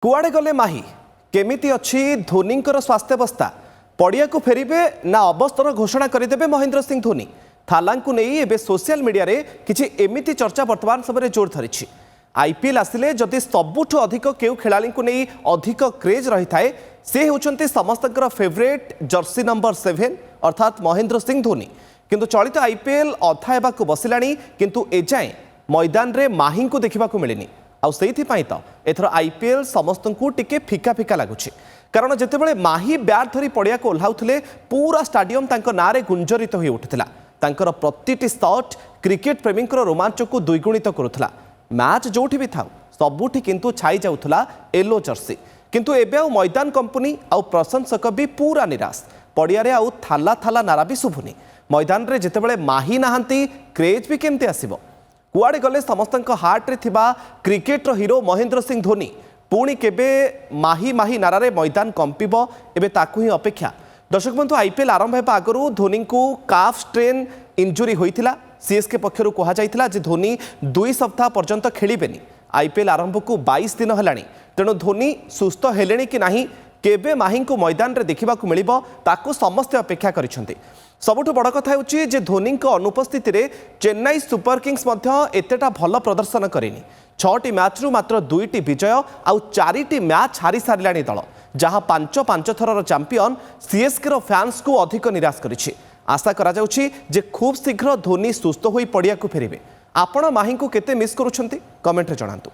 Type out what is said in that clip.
कुआड़े गले माही केमिति अच्छी धोनींकर स्वास्थ्यावस्था पड़िया को फेरिबे ना अवस्थर घोषणा करदेवे महेंद्र सिंह धोनी थालांकु नहीं एबे सोशल मीडिया रे किछि एमिति चर्चा वर्तमान समय जोर धरिछि। आईपीएल आसिले जदि सबुठु अधिक केउ खेलाड़ी को नहीं अधिक क्रेज रही थाए से होचंती समस्तकर फेवरेट जर्सी नंबर 7 अर्थात महेंद्र सिंह धोनी। किंतु चलित आईपीएल अधा हेबाकु बसिलाणी किंतु एजाए मैदान रे माही को देखा मिलनी आउ सेइथिपाई तो एथर आईपीएल समस्त को टिके फिका फिका लगुच कारण जितेबाला माही ब्याट धरी पड़िया को ओह्लाउथिले पूरा स्टाडियम तांको नारे गुंजरित हो उठिथिला। तांकर प्रतिटी शॉट क्रिकेट प्रेमी रोमांच को द्विगुणित करुथिला। मैच जोठी भी थाउ सबुठी किंतु छाई जाउथिला येलो जर्सी किंतु एबे आउ मैदान कंपनी आउ प्रशंसक भी पूरा निराश पड़िया रे आउ थाला थाला नारा भी शुभुनी। मैदान रे जितेबाला माही नाहांती क्रेज भी केमती आसीबो। कुआड़े गले समस्त हार्ट रे थिबा क्रिकेटर हीरो महेंद्र सिंह धोनी पुणी केबे माही माही नारे मैदान कंपिब एबे ताकू ही अपेक्षा। दर्शक बंधु आईपीएल आरंभ होगा आगु धोनी को काफ स्ट्रेन इंजुरी होइथिला। सीएसके पक्षर कहुला धोनी 2 सप्ताह पर्यंत खेलिबेनी। आईपीएल आरंभ को 22 दिन है तेणु धोनी सुस्थ हेलेनी कि नहीं केबे माही को मैदान रे देखा मिलिबो ताकू समस्ते अपेक्षा करिसेंती। सबुठु बड़ कथा होची जे धोनी अनुपस्थिति रे चेन्नई सुपर किंग्स एतेटा भल प्रदर्शन करेनी। 6टी मैच रु मात्र 2टी विजय आउ 4टी मैच हारी सारिलाणी दल जहां 5 थरर चैंपियन सीएसके फैंस को अधिक निराश करिछि। आशा करा जाउछि जे खूब शीघ्र धोनी सुस्थ होई पड़िया को फेरिबे। आपण माही को केते मिस करूछंती कमेंट रे जणांतु।